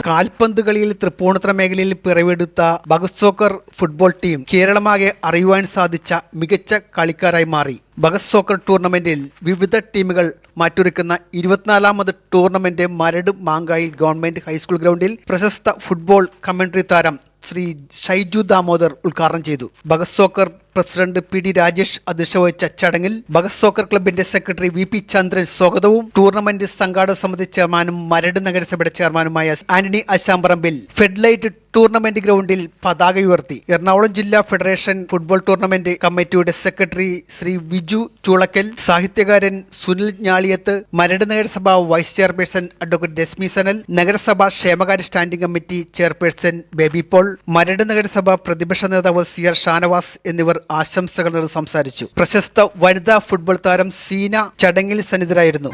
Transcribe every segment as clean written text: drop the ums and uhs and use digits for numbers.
കാൽപന്ത് കളിയിൽ തൃപ്പൂണിത്തുറ മേഖലയിൽ പിറവെടുത്ത ഭഗത് സോക്കർ ഫുട്ബോൾ ടീം കേരളമാകെ അറിയുവാൻ സാധിച്ച മികച്ച കളിക്കാരായി മാറി. ഭഗത് സോക്കർ ടൂർണമെന്റിൽ വിവിധ ടീമുകൾ മാറ്റുരയ്ക്കുന്ന 24ാമത് ടൂർണമെന്റ് മരട് മാങ്കായിൽ ഗവൺമെന്റ് ഹൈസ്കൂൾ ഗ്രൗണ്ടിൽ പ്രശസ്ത ഫുട്ബോൾ കമന്ററി താരം ശ്രീ ഷൈജു ദാമോദർ ഉദ്ഘാടനം ചെയ്തു. Bhagat soccer president P D. Rajesh അധ്യക്ഷത വഹിച്ച ചടങ്ങിൽ ഭഗത് സോക്കർ ക്ലബിന്റെ സെക്രട്ടറി വി.പി. ചന്ദ്രൻ സ്വാഗതവും ടൂർണമെന്റ് സംഘാടക സമിതി ചെയർമാനും മരട് നഗരസഭയുടെ ചെയർമാനുമായ ആന്റണി അശാമ്പറമ്പിൽ ഫെഡ്ലൈറ്റ് ടൂർണമെന്റ് ഗ്രൗണ്ടിൽ പതാക ഉയർത്തി. എറണാകുളം ജില്ലാ ഫെഡറേഷൻ ഫുട്ബോൾ ടൂർണമെന്റ് കമ്മിറ്റിയുടെ സെക്രട്ടറി ശ്രീ വിജു ചൂളക്കൽ, സാഹിത്യകാരൻ സുനിൽ ഞാളിയത്ത്, മരട് നഗരസഭ vice chairperson advocate Reshmi Sanal, നഗരസഭ ക്ഷേമകാര്യ standing committee chairperson Baby Paul, Maradu നഗരസഭ പ്രതിപക്ഷ നേതാവ് സി.ആർ. ഷാനവാസ് എന്നിവർ ആശംസകൾ നേർന്ന് സംസാരിച്ചു. പ്രശസ്ത വനിതാ ഫുട്ബോൾ താരം സീന ചടങ്ങിൽ സന്നിധരായിരുന്നു.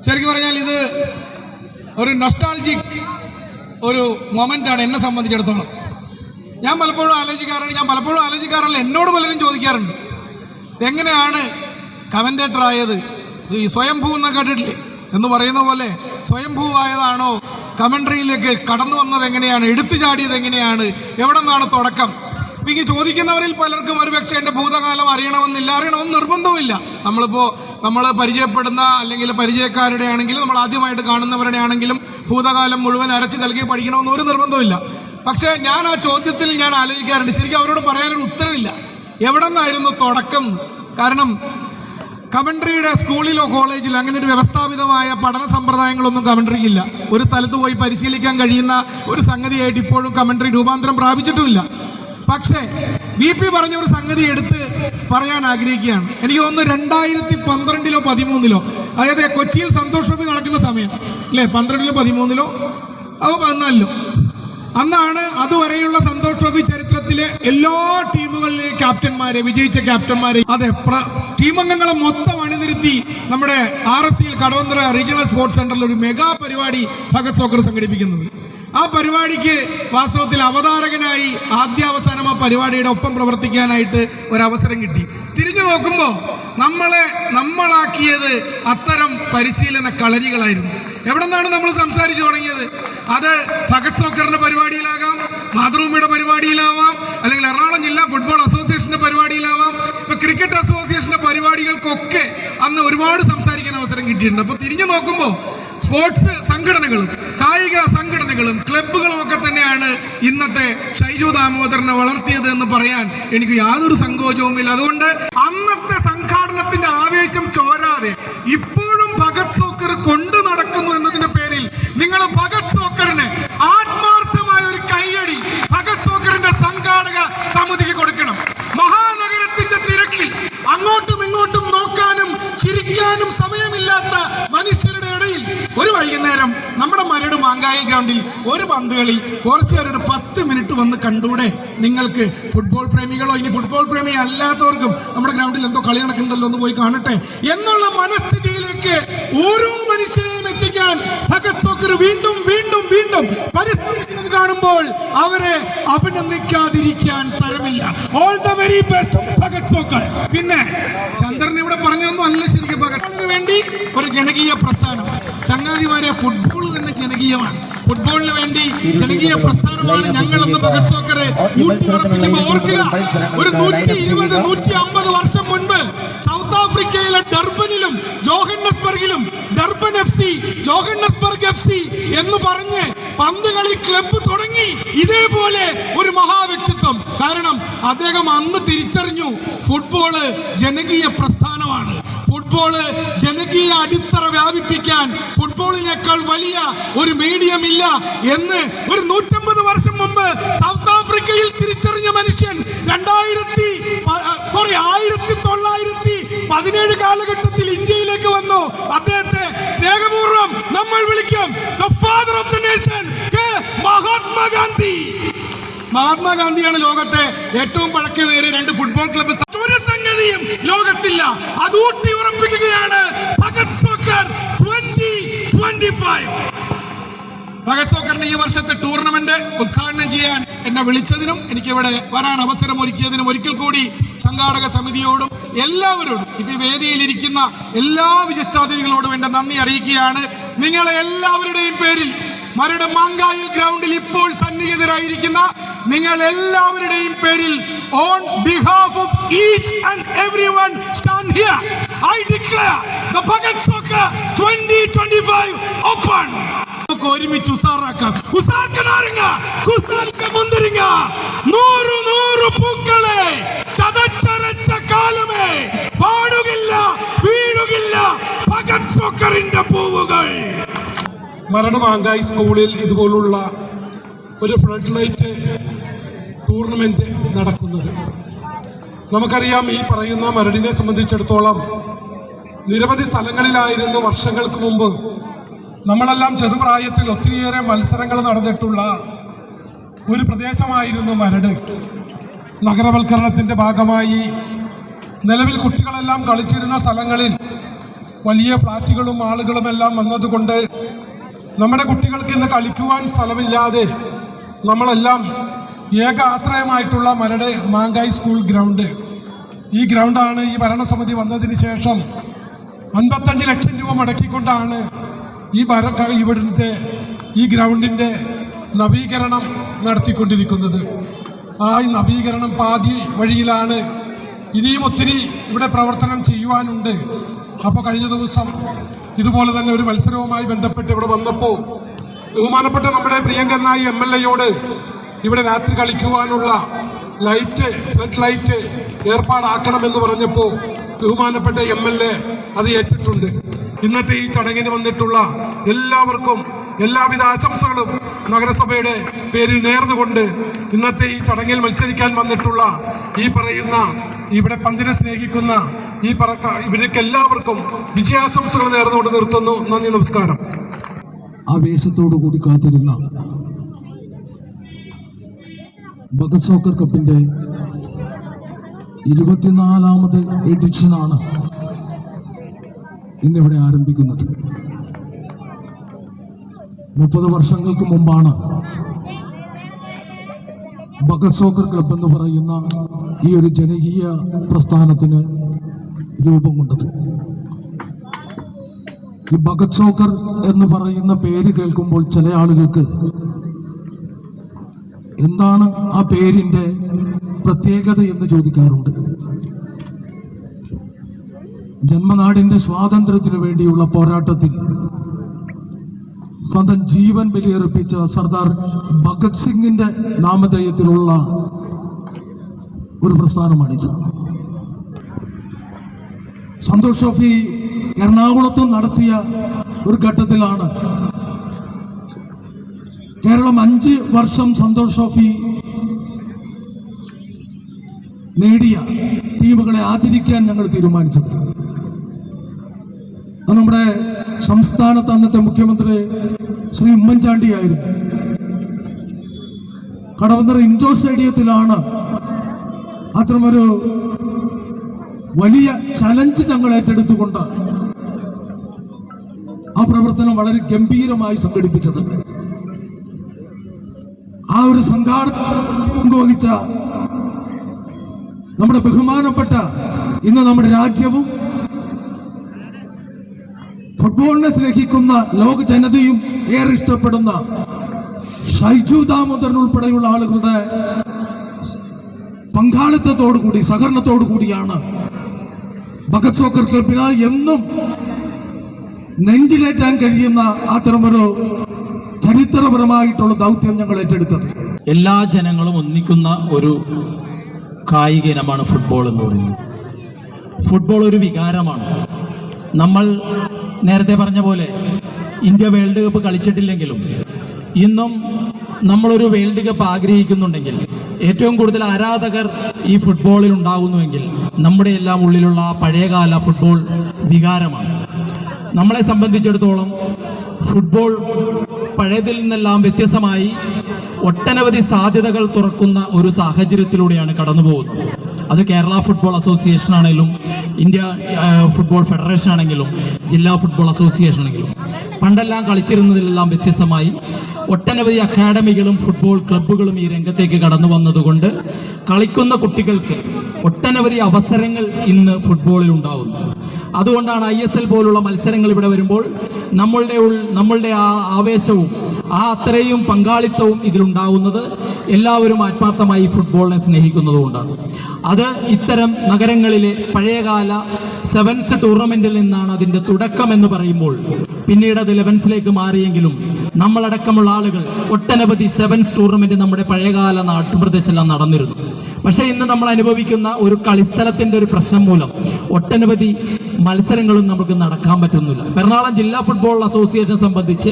ശരിക്കും പറഞ്ഞാൽ ഇത് ഒരു നൊസ്റ്റാൾജിക് ഒരു മൊമെൻ്റാണ് എന്നെ സംബന്ധിച്ചിടത്തോളം. ഞാൻ പലപ്പോഴും ആലോചിക്കാറുണ്ട്, എന്നോട് പലരും ചോദിക്കാറുണ്ട്, എങ്ങനെയാണ് കമൻറ്റേറ്റർ ആയത്? ഈ സ്വയംഭൂ എന്നൊക്കെ കേട്ടിട്ടില്ലേ എന്ന് പറയുന്ന പോലെ സ്വയംഭൂവായതാണോ? കമൻട്രിയിലേക്ക് കടന്നു വന്നത് എങ്ങനെയാണ്? എടുത്തു ചാടിയത് എങ്ങനെയാണ്? എവിടെ നിന്നാണ് തുടക്കം? ഈ ചോദിക്കുന്നവരിൽ പലർക്കും ഒരുപക്ഷെ എൻ്റെ ഭൂതകാലം അറിയണമെന്ന് നിർബന്ധവുമില്ല. നമ്മൾ പരിചയപ്പെടുന്ന അല്ലെങ്കിൽ പരിചയക്കാരുടെ ആണെങ്കിലും നമ്മൾ ആദ്യമായിട്ട് കാണുന്നവരുടെ ആണെങ്കിലും ഭൂതകാലം മുഴുവൻ അരച്ച് നൽകി പഠിക്കണമെന്ന് ഒരു നിർബന്ധമില്ല. പക്ഷേ ഞാൻ ആ ചോദ്യത്തിൽ ഞാൻ ആലോചിക്കാറുണ്ട്, ശരിക്കും അവരോട് പറയാനൊരു ഉത്തരവില്ല. എവിടെ നിന്നായിരുന്നു തുടക്കം? കാരണം കമൻട്രിയുടെ സ്കൂളിലോ കോളേജിലോ അങ്ങനെ ഒരു വ്യവസ്ഥാപിതമായ പഠന സമ്പ്രദായങ്ങളൊന്നും കമൻട്രിക്കില്ല. ഒരു സ്ഥലത്ത് പോയി പരിശീലിക്കാൻ കഴിയുന്ന ഒരു സംഗതിയായിട്ട് ഇപ്പോഴും കമൻട്രി രൂപാന്തരം പ്രാപിച്ചിട്ടുമില്ല. പക്ഷേ വി.പി. പറഞ്ഞ ഒരു സംഗതി എടുത്ത് പറയാൻ ആഗ്രഹിക്കുകയാണ്. എനിക്ക് തോന്നുന്നു 2012-ലോ 2013-ലോ, അതായത് കൊച്ചിയിൽ സന്തോഷ് ട്രോഫി നടക്കുന്ന സമയം അല്ലേ, 12-ലോ 13-ലോ അത് 14-ലോ, അന്നാണ് അതുവരെയുള്ള സന്തോഷ് ട്രോഫി ചരിത്രത്തിലെ എല്ലാ ടീമുകളിലെയും ക്യാപ്റ്റന്മാരെ, വിജയിച്ച ക്യാപ്റ്റന്മാരെ, അതെ ടീം അംഗങ്ങളെ മൊത്തം അണിനിരത്തി നമ്മുടെ RSCയിൽ കടവന്തറ റീജിയണൽ സ്പോർട്സ് സെന്ററിൽ ഒരു മെഗാ പരിപാടി ഭഗത് സോക്കർ സംഘടിപ്പിക്കുന്നത്. ആ പരിപാടിക്ക് വാസ്തവത്തിൽ അവതാരകനായി ആദ്യാവസാനം ആ പരിപാടിയുടെ ഒപ്പം പ്രവർത്തിക്കാനായിട്ട് ഒരവസരം കിട്ടി. തിരിഞ്ഞു നോക്കുമ്പോൾ നമ്മളാക്കിയത് അത്തരം പരിശീലന കളരികളായിരുന്നു. എവിടെ നിന്നാണ് നമ്മൾ സംസാരിച്ചു തുടങ്ങിയത്? അത് ഭഗത് സോക്കറിന്റെ പരിപാടിയിലാകാം, മാതൃഭൂമിയുടെ പരിപാടിയിലാവാം, അല്ലെങ്കിൽ എറണാകുളം ജില്ലാ ഫുട്ബോൾ അസോസിയേഷന്റെ പരിപാടിയിലാവാം, ഇപ്പൊ ക്രിക്കറ്റ് അസോസിയേഷന്റെ പരിപാടികൾക്കൊക്കെ അന്ന് ഒരുപാട് സംസാരിക്കാൻ അവസരം കിട്ടിയിട്ടുണ്ട്. അപ്പൊ തിരിഞ്ഞു നോക്കുമ്പോൾ സ്പോർട്സ് സംഘടനകളും കായിക സംഘടനകളും ക്ലബ്ബുകളും ഒക്കെ തന്നെയാണ് ഇന്നത്തെ ഷൈജു ദാമോദരനെ വളർത്തിയത് എന്ന് പറയാൻ എനിക്ക് യാതൊരു സങ്കോചവുമില്ല. അതുകൊണ്ട് അന്നത്തെ സംഘാടനത്തിന്റെ ആവേശം ചോരാതെ ഇപ്പോഴും ഭഗത് സോക്കർ കൊണ്ടു നടക്കുന്നു എന്നതിന്റെ പേരിൽ നിങ്ങൾ ഭഗത് സോക്കറിന് ആത്മാർത്ഥമായ ഒരു കൈയടി ഭഗത് സോക്കറിന്റെ സംഘാടക സമിതിക്ക് കൊടുക്കണം. മഹാനഗരത്തിന്റെ തിരക്കിൽ അങ്ങോട്ടും ഇങ്ങോട്ടും നോക്കാനും ചിരിക്കാനും സമയമില്ലാത്ത മനുഷ്യരുടെ ഇടയിൽ ഒരു വൈകുന്നേരം നമ്മുടെ മരട് മാങ്കായിൽ ഗ്രൗണ്ടിൽ ഒരു പന്ത് കളി കുറച്ചു നേരം 10 മിനിറ്റ് വന്ന് കണ്ടൂടെ? നിങ്ങൾക്ക് ഫുട്ബോൾ പ്രേമികളോ ഇനി ഫുട്ബോൾ പ്രേമി അല്ലാത്തവർക്കും നമ്മുടെ ഗ്രൗണ്ടിൽ എന്തോ കളി നടക്കുന്നുണ്ടല്ലോ ഒന്ന് പോയി കാണട്ടെ എന്നുള്ള മനസ്ഥിതിയിലേക്ക് ഓരോ മനുഷ്യരെയും എത്തിക്കാൻ ഭഗത് സോക്കർ വീണ്ടും വീണ്ടും വീണ്ടും പരിശ്രമിക്കുന്നത് കാണുമ്പോൾ അവരെ അഭിനന്ദിക്കാതിരിക്കാൻ തരമില്ല. All the very best Bhagat soccer. പിന്നെ ചന്ദ്രൻ ഇവിടെ പറഞ്ഞതൊന്നും അല്ല ശരിക്കും ഭഗത്തിന് വേണ്ടി ഒരു ജനകീയ പ്രസ്ഥാനം. ചങ്ങാതിമാരെ, ഫുട്ബോൾ തന്നെ ജനകീയമാണ്. ഫുട്ബോളിന് വേണ്ടി ജനകീയ പ്രസ്ഥാനമാണ് ഞങ്ങൾ എന്ന് ഭഗത് സോക്കറെ ഓർക്കുക. ഒരു 120-150 വർഷം മുൻപ് സൗത്ത് ആഫ്രിക്കയിലെ ഡർബനിലും ജോഹന്നസ്ബർഗിലും ഡർബൻ FC, ജോഹന്നസ്ബർഗ് FC എന്ന് പറഞ്ഞ് പന്ത് കളി ക്ലബ്ബ് തുടങ്ങി ഇതേപോലെ ഒരു മഹാവ്യക്തിത്വം. കാരണം അദ്ദേഹം അന്ന് തിരിച്ചറിഞ്ഞു ഫുട്ബോള് ജനകീയ പ്രസ്ഥാനമാണ്. ഫുട്ബോള് ജനകീയ അടിത്തറ വ്യാപിപ്പിക്കാൻ ഫുട്ബോളിനേക്കാൾ വലിയ ഒരു മീഡിയം ഇല്ല എന്ന് ഒരു 150 വർഷം മുമ്പ് സൗത്ത് ആഫ്രിക്കയിൽ തിരിച്ചറിഞ്ഞ മനുഷ്യൻ 1917 കാലഘട്ടത്തിൽ ഇന്ത്യയിലേക്ക് വന്നു. അദ്ദേഹത്തെ സ്നേഹപൂർവ്വം നമ്മൾ വിളിക്കും the father of the nation, Mahatma Gandhi. മഹാത്മാഗാന്ധിയാണ് ലോകത്തെ ഏറ്റവും പഴക്കമേറിയ 2 ഫുട്ബോൾ ക്ലബ്ബ്. ഒരു സംഗതിയും ലോകത്തില്ല. അത് ഊട്ടി ഉറപ്പിക്കുകയാണ് ഭഗത് സോക്കർ 2025. ഭഗത് സോക്കറിന്റെ ഈ വർഷത്തെ ടൂർണമെന്റ് ഉദ്ഘാടനം ചെയ്യാൻ എന്നെ വിളിച്ചതിനും എനിക്കിവിടെ വരാൻ അവസരം ഒരുക്കിയതിനും ഒരിക്കൽ കൂടി സംഘാടക സമിതിയോടും എല്ലാവരോടും ഇപ്പൊ വേദിയിലിരിക്കുന്ന എല്ലാ വിശിഷ്ടാതിഥികളോടും എന്റെ നന്ദി അറിയിക്കുകയാണ്. നിങ്ങളെ എല്ലാവരുടെയും പേരിൽ മരട് മാങ്കായിൽ ഗ്രൗണ്ടിൽ ഇപ്പോൾ സന്നിഹിതരായിരിക്കുന്ന നിങ്ങൾ എല്ലാവരുടെയും പേരിൽ on behalf of each and everyone stand here, I declare the Bhagat Soccer 2025 open. ഒരുമിച്ച് ഉസാറാക്കാം. ഉസാർക്കനാരങ്ങ കുസാൽക്ക മുന്തിരിങ്ങ 100 പൂക്കളെ ചതച്ചരച്ച കാലമേ പാടുകില്ല വീഴുകില്ല ഭഗത് സോക്കറിന്റെ പൂവുകൾ. മരട് മാങ്കായി സ്കൂളിൽ ഇതുപോലുള്ള ഒരു ഫ്ലഡ് ലൈറ്റ് ടൂർണമെന്റ് നടക്കുന്നത് നമുക്കറിയാം. ഈ പറയുന്ന മരടിനെ സംബന്ധിച്ചിടത്തോളം നിരവധി സ്ഥലങ്ങളിലായിരുന്നു വർഷങ്ങൾക്ക് മുമ്പ് നമ്മളെല്ലാം ചെറുപ്രായത്തിൽ ഒത്തിരിയേറെ മത്സരങ്ങൾ നടന്നിട്ടുള്ള ഒരു പ്രദേശമായിരുന്നു മരട്. നഗരവൽക്കരണത്തിൻ്റെ ഭാഗമായി നിലവിൽ കുട്ടികളെല്ലാം കളിച്ചിരുന്ന സ്ഥലങ്ങളിൽ വലിയ ഫ്ലാറ്റുകളും ആളുകളും എല്ലാം വന്നതുകൊണ്ട് നമ്മുടെ കുട്ടികൾക്ക് ഇന്ന് കളിക്കുവാൻ സ്ഥലമില്ലാതെ നമ്മളെല്ലാം ഏക ആശ്രയമായിട്ടുള്ള മരട് മാങ്കായി സ്കൂൾ ഗ്രൗണ്ട്, ഈ ഗ്രൗണ്ടാണ് ഈ ഭരണസമിതി വന്നതിന് ശേഷം 55 ലക്ഷം രൂപ മുടക്കിക്കൊണ്ടാണ് ഇവിടുത്തെ ഈ ഗ്രൗണ്ടിൻ്റെ നവീകരണം നടത്തിക്കൊണ്ടിരിക്കുന്നത്. ആ നവീകരണം പാതി വഴിയിലാണ്. ഇനിയും ഒത്തിരി ഇവിടെ പ്രവർത്തനം ചെയ്യുവാനുണ്ട്. അപ്പോൾ കഴിഞ്ഞ ദിവസം ഇതുപോലെ തന്നെ ഒരു മത്സരവുമായി ബന്ധപ്പെട്ട് ഇവിടെ വന്നപ്പോൾ ബഹുമാനപ്പെട്ട നമ്മുടെ പ്രിയങ്കരനായ MLA ഇവിടെ രാത്രി കളിക്കുവാനുള്ള ലൈറ്റ്, ഫ്ലഡ് ലൈറ്റ് ഏർപ്പാടാക്കണമെന്ന് പറഞ്ഞപ്പോൾ ബഹുമാനപ്പെട്ട MLA അത് ഏറ്റിട്ടുണ്ട്. ഇന്നത്തെ ഈ ചടങ്ങിന് വന്നിട്ടുള്ള എല്ലാവർക്കും എല്ലാവിധ ആശംസകളും നഗരസഭയുടെ പേരിൽ നേർന്നുകൊണ്ട് ഇന്നത്തെ ഈ ചടങ്ങിൽ മത്സരിക്കാൻ വന്നിട്ടുള്ള ഈ പറയുന്ന ഇവിടെ പന്തിനെ സ്നേഹിക്കുന്ന ഇവർക്ക് എല്ലാവർക്കും വിജയാശംസകൾ നേർന്നുകൊണ്ട് നിർത്തുന്നു. നന്ദി, നമസ്കാരം. ആവേശത്തോടു കൂടി കാത്തിരുന്ന ഭഗത് സോക്കർ കപ്പിന്റെ 24ാമത് എഡിഷനാണ് ഇന്നിവിടെ ആരംഭിക്കുന്നത്. 30 വർഷങ്ങൾക്ക് മുമ്പാണ് ഭഗത് സോക്കർ ക്ലബ് എന്ന് പറയുന്ന ഈ ഒരു ജനകീയ പ്രസ്ഥാനത്തിന് രൂപം കൊണ്ടത്. ഈ ഭഗത് സോക്കർ എന്ന് പറയുന്ന പേര് കേൾക്കുമ്പോൾ ചില ആളുകൾക്ക് എന്താണ് ആ പേരിന്റെ പ്രത്യേകത എന്ന് ചോദിക്കാറുണ്ട്. ജന്മനാടിന്റെ സ്വാതന്ത്ര്യത്തിനു വേണ്ടിയുള്ള പോരാട്ടത്തിൽ സ്വന്തം ജീവൻ ബലിയർപ്പിച്ച സർദാർ ഭഗത് സിംഗിന്റെ നാമധേയത്തിലുള്ള ഒരു പ്രസ്ഥാനമാണിത്. സന്തോഷ് ട്രോഫി എറണാകുളത്തും നടത്തിയ ഒരു ഘട്ടത്തിലാണ് കേരളം 5 വർഷം സന്തോഷ് ട്രോഫി നേടിയ ടീമുകളെ ആദരിക്കാൻ ഞങ്ങൾ തീരുമാനിച്ചത്. അത് നമ്മുടെ സംസ്ഥാനത്ത് അന്നത്തെ മുഖ്യമന്ത്രി ശ്രീ ഉമ്മൻചാണ്ടിയായിരുന്നു. കടവന്തറ ഇൻഡോർ സ്റ്റേഡിയത്തിലാണ് അത്തരമൊരു വലിയ ചലഞ്ച് ഞങ്ങൾ ഏറ്റെടുത്തുകൊണ്ട് ആ പ്രവർത്തനം വളരെ ഗംഭീരമായി സംഘടിപ്പിച്ചത്. ആ ഒരു സംഘാടനം വഹിച്ച നമ്മുടെ ബഹുമാനപ്പെട്ട ഇന്ന് നമ്മുടെ രാജ്യവും ഫുട്ബോളിനെ സ്നേഹിക്കുന്ന ലോക ജനതയും ഏറെ ഇഷ്ടപ്പെടുന്ന ഷൈജു ദാമോദരൻ ഉൾപ്പെടെയുള്ള ആളുകളുടെ പങ്കാളിത്തത്തോടുകൂടി സഹകരണത്തോടു കൂടിയാണ് ഭഗത് സോക്കർ ക്ലബിന് എന്നും നെഞ്ചിലേറ്റാൻ കഴിയുന്ന അത്തരമൊരു ചരിത്രപരമായിട്ടുള്ള ദൗത്യം ഞങ്ങൾ ഏറ്റെടുത്തത്. എല്ലാ ജനങ്ങളും ഒന്നിക്കുന്ന ഒരു കായിക ഇനമാണ് ഫുട്ബോൾ എന്ന് പറയുന്നത്. ഫുട്ബോൾ ഒരു വികാരമാണ്. നമ്മൾ നേരത്തെ പറഞ്ഞ പോലെ ഇന്ത്യ വേൾഡ് കപ്പ് കളിച്ചിട്ടില്ലെങ്കിലും ഇന്നും നമ്മളൊരു വേൾഡ് കപ്പ് ആഗ്രഹിക്കുന്നുണ്ടെങ്കിൽ ഏറ്റവും കൂടുതൽ ആരാധകർ ഈ ഫുട്ബോളിൽ ഉണ്ടാകുന്നുവെങ്കിൽ നമ്മുടെ എല്ലാം ഉള്ളിലുള്ള ആ പഴയകാല ഫുട്ബോൾ വികാരമാണ്. നമ്മളെ സംബന്ധിച്ചിടത്തോളം ഫുട്ബോൾ പഴയതിൽ നിന്നെല്ലാം വ്യത്യസ്തമായി ഒട്ടനവധി സാധ്യതകൾ തുറക്കുന്ന ഒരു സാഹചര്യത്തിലൂടെയാണ് കടന്നു പോകുന്നത്. അത് കേരള ഫുട്ബോൾ അസോസിയേഷൻ ആണെങ്കിലും ഇന്ത്യ ഫുട്ബോൾ ഫെഡറേഷൻ ആണെങ്കിലും ജില്ലാ ഫുട്ബോൾ അസോസിയേഷൻ ആണെങ്കിലും പണ്ടെല്ലാം കളിച്ചിരുന്നതിലെല്ലാം വ്യത്യസ്തമായി ഒട്ടനവധി അക്കാഡമികളും ഫുട്ബോൾ ക്ലബ്ബുകളും ഈ രംഗത്തേക്ക് കടന്നു വന്നതുകൊണ്ട് കളിക്കുന്ന കുട്ടികൾക്ക് ഒട്ടനവധി അവസരങ്ങൾ ഇന്ന് ഫുട്ബോളിൽ ഉണ്ടാകുന്നു. അതുകൊണ്ടാണ് ISL പോലുള്ള മത്സരങ്ങൾ ഇവിടെ വരുമ്പോൾ നമ്മളുടെ ആ ആവേശവും അത്രയും പങ്കാളിത്തവും ഇതിലുണ്ടാകുന്നത് എല്ലാവരും ആത്മാർത്ഥമായി ഫുട്ബോളിനെ സ്നേഹിക്കുന്നതുകൊണ്ടാണ്. അത് ഇത്തരം നഗരങ്ങളിലെ പഴയകാല സെവൻസ് ടൂർണമെന്റിൽ നിന്നാണ് അതിൻ്റെ തുടക്കം എന്ന് പറയുമ്പോൾ പിന്നീട് അത് 11സിലേക്ക് മാറിയെങ്കിലും നമ്മളടക്കമുള്ള ആളുകൾ ഒട്ടനവധി സെവൻസ് ടൂർണമെന്റ് നമ്മുടെ പഴയകാല നാട്ടുപ്രദേശമെല്ലാം നടന്നിരുന്നു. പക്ഷേ ഇന്ന് നമ്മൾ അനുഭവിക്കുന്ന ഒരു കളിസ്ഥലത്തിന്റെ ഒരു പ്രശ്നം മൂലം ഒട്ടനവധി മത്സരങ്ങളും നമുക്ക് നടക്കാൻ പറ്റുന്നില്ല. എറണാകുളം ജില്ലാ ഫുട്ബോൾ അസോസിയേഷൻ സംബന്ധിച്ച്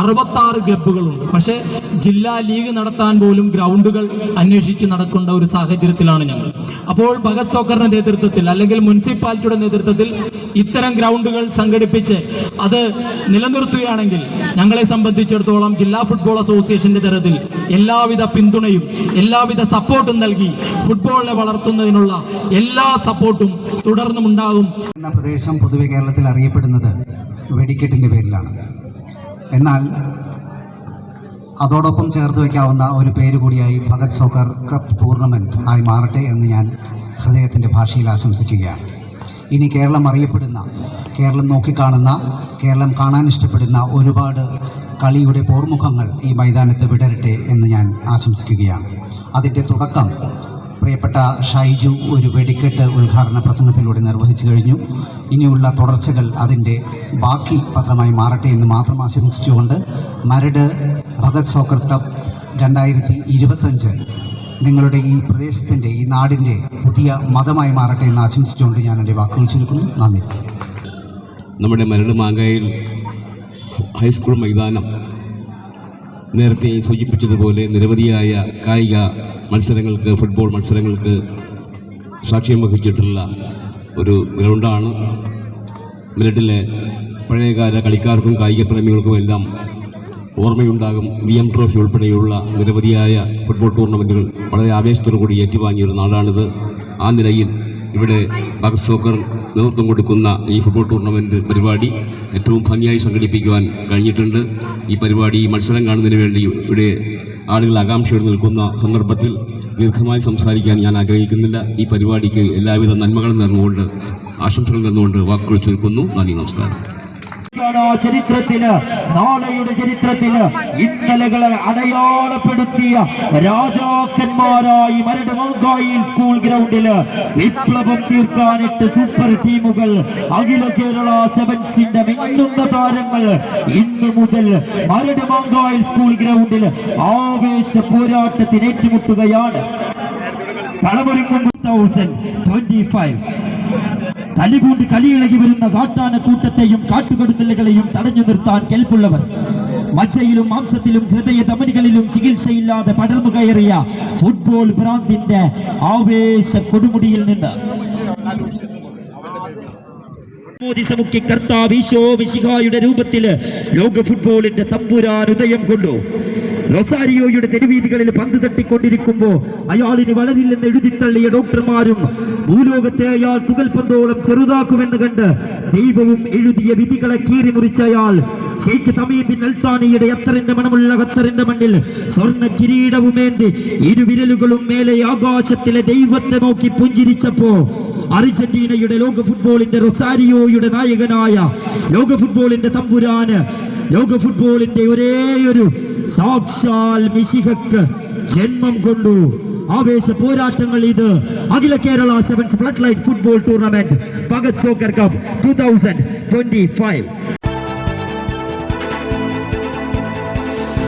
66 ക്ലബ്ബുകളുണ്ട്. പക്ഷേ ജില്ലാ ലീഗ് നടത്താൻ പോലും ഗ്രൗണ്ടുകൾ അന്വേഷിച്ച് നടക്കേണ്ട ഒരു സാഹചര്യത്തിലാണ് ഞങ്ങൾ. അപ്പോൾ ഭഗത് സോക്കറിന്റെ നേതൃത്വത്തിൽ അല്ലെങ്കിൽ മുനിസിപ്പാലിറ്റിയുടെ നേതൃത്വത്തിൽ ഇത്തരം ഗ്രൗണ്ടുകൾ സംഘടിപ്പിച്ച് അത് നിലനിർത്തുകയാണെങ്കിൽ ഞങ്ങളെ സംബന്ധിച്ചിടത്തോളം ജില്ലാ ഫുട്ബോൾ അസോസിയേഷന്റെ തരത്തിൽ എല്ലാവിധ പിന്തുണയും എല്ലാവിധ സപ്പോർട്ടും നൽകി ഫുട്ബോളിനെ വളർത്തുന്നതിനുള്ള എല്ലാ സപ്പോർട്ടും തുടർന്നും ഉണ്ടാകും. എന്ന പ്രദേശം പൊതുവെ കേരളത്തിൽ അറിയപ്പെടുന്നത് വെടിക്കെട്ടിൻ്റെ പേരിലാണ്. എന്നാൽ അതോടൊപ്പം ചേർത്ത് വയ്ക്കാവുന്ന ഒരു പേര് കൂടിയായി ഭഗത് സോക്കർ കപ്പ് ടൂർണമെൻറ്റ് ആയി മാറട്ടെ എന്ന് ഞാൻ ഹൃദയത്തിൻ്റെ ഭാഷയിൽ ആശംസിക്കുകയാണ്. ഇനി കേരളം അറിയപ്പെടുന്ന, കേരളം നോക്കിക്കാണുന്ന, കേരളം കാണാൻ ഇഷ്ടപ്പെടുന്ന ഒരുപാട് കളിയുടെ പോർമുഖങ്ങൾ ഈ മൈതാനത്ത് വിടരട്ടെ എന്ന് ഞാൻ ആശംസിക്കുകയാണ്. അതിൻ്റെ തുടക്കം പ്രിയപ്പെട്ട ഷൈജു ഒരു വെടിക്കെട്ട് ഉദ്ഘാടന പ്രസംഗത്തിലൂടെ നിർവഹിച്ചു കഴിഞ്ഞു. ഇനിയുള്ള തുടർച്ചകൾ അതിൻ്റെ ബാക്കി പത്രമായി മാറട്ടെ എന്ന് മാത്രം ആശംസിച്ചുകൊണ്ട് മരട് ഭഗത് സോക്കർ ക്ലബ് 2025 നിങ്ങളുടെ ഈ പ്രദേശത്തിൻ്റെ, ഈ നാടിൻ്റെ പുതിയ മതമായി മാറട്ടെ എന്ന് ആശംസിച്ചുകൊണ്ട് ഞാൻ എൻ്റെ വാക്കുകൾ ചുരുക്കുന്നു. നന്ദി. നമ്മുടെ മരട് മാങ്കായിൽ ഹൈസ്കൂൾ മൈതാനം നേരത്തെ സൂചിപ്പിച്ചതുപോലെ നിരവധിയായ കായിക മത്സരങ്ങൾക്ക്, ഫുട്ബോൾ മത്സരങ്ങൾക്ക് സാക്ഷ്യം വഹിച്ചിട്ടുള്ള ഒരു ഗ്രൗണ്ടാണ്. മരടിലെ പഴയകാല കളിക്കാർക്കും കായിക പ്രേമികൾക്കും എല്ലാം ഓർമ്മയുണ്ടാകും. VM ട്രോഫി ഉൾപ്പെടെയുള്ള നിരവധിയായ ഫുട്ബോൾ ടൂർണമെൻറ്റുകൾ വളരെ ആവേശത്തോടു കൂടി ഏറ്റുവാങ്ങിയൊരു നാടാണിത്. ആ നിലയിൽ ഇവിടെ ഭഗത് സോക്കർ നേതൃത്വം കൊടുക്കുന്ന ഈ ഫുട്ബോൾ ടൂർണമെൻറ്റ് പരിപാടി ഏറ്റവും ഭംഗിയായി സംഘടിപ്പിക്കുവാൻ കഴിഞ്ഞിട്ടുണ്ട്. ഈ പരിപാടി, ഈ മത്സരം കാണുന്നതിന് വേണ്ടി ഇവിടെ ആളുകൾ ആകാംക്ഷയോടെ നിൽക്കുന്ന സന്ദർഭത്തിൽ ദീർഘമായി സംസാരിക്കാൻ ഞാൻ ആഗ്രഹിക്കുന്നില്ല. ഈ പരിപാടിക്ക് എല്ലാവിധ നന്മകളും നേർന്നുകൊണ്ട്, ആശംസകൾ നേർന്നുകൊണ്ട് വാക്കുകൾ ചുരുക്കുന്നു. നന്ദി, നമസ്കാരം. ചരിത്രത്തില്, നാളെയുടെ ചരിത്രത്തില് ഇന്നലകളെ അടയാളപ്പെടുത്തിയ രാജാക്കന്മാരായി മരട് മാങ്കായിൽ സ്കൂൾ ഗ്രൗണ്ടില് വിപ്ലവം തീർക്കാൻ 8 സൂപ്പർ ടീമുകൾ, അഖില കേരള സെവൻസിന്റെ മിന്നുന്ന താരങ്ങൾ ഇന്ന് മുതൽ മരട് മാങ്കായിൽ സ്കൂൾ ഗ്രൗണ്ടിൽ ആവേശ പോരാട്ടത്തിന് ഏറ്റുമുട്ടുകയാണ്. കളമൊരുങ്ങും 2025 കലികൂണ്ട് കലിയിളകി വരുന്ന കാട്ടാനക്കൂട്ടത്തെയും കാട്ടുകടുന്നലുകളെയും തടഞ്ഞു നിർത്താൻ കെൽപ്പുള്ളവർ, മജ്ജയിലും മാംസത്തിലും ഹൃദയ ധമനികളിലും ചികിത്സയില്ലാതെ പടർന്നു കയറിയ ഫുട്ബോൾ ഭ്രാന്തിന്റെ ആവേശ കൊടുമുടിയിൽ നിന്ന് കർത്താവ് ഈശോ മിശിഹായുടെ രൂപത്തില് ലോക ഫുട്ബോളിന്റെ തമ്പുരാൻ ഉദയം കൊണ്ടു. റൊസാരിയോയുടെ തെരുവീതികളിൽ പന്ത് തട്ടിക്കൊണ്ടിരിക്കുമ്പോ അയാളിന് വളരില്ലെന്ന് എഴുതിത്തള്ളിയ ഡോക്ടർമാരും ഭൂലോകത്തെ അയാൾ തുകൽപന്തോളം ചെറുതാക്കുമെന്ന് കണ്ട് ദൈവവും എഴുതിയ വിധികളെ കീറി മുറിച്ച അയാൾ ഷെയ്ഖ് തമീം ബിൻ അൽത്താനിയുടെ ഖത്തറിന്റെ മണമുള്ള ഖത്തറിന്റെ മണ്ണിൽ സ്വർണ്ണ കിരീടവുമേന്തി ഇരുവിരലുകളും മേലെ ആകാശത്തിലെ ദൈവത്തെ നോക്കി പുഞ്ചിരിച്ചപ്പോ അർജന്റീനയുടെ ലോക ഫുട്ബോളിന്റെ റൊസാരിയോയുടെ നായകനായ ലോക ഫുട്ബോളിന്റെ തമ്പുരാന്, ലോക ഫുട്ബോളിന്റെ ഒരേയൊരു സാക്ഷാൽ മിശിഹക്ക് ജന്മം കൊണ്ടു. ആവേശ പോരാട്ടങ്ങൾ ഇത്. അഖില Kerala sevens flood light football tournament Bhagat soccer cup 2025.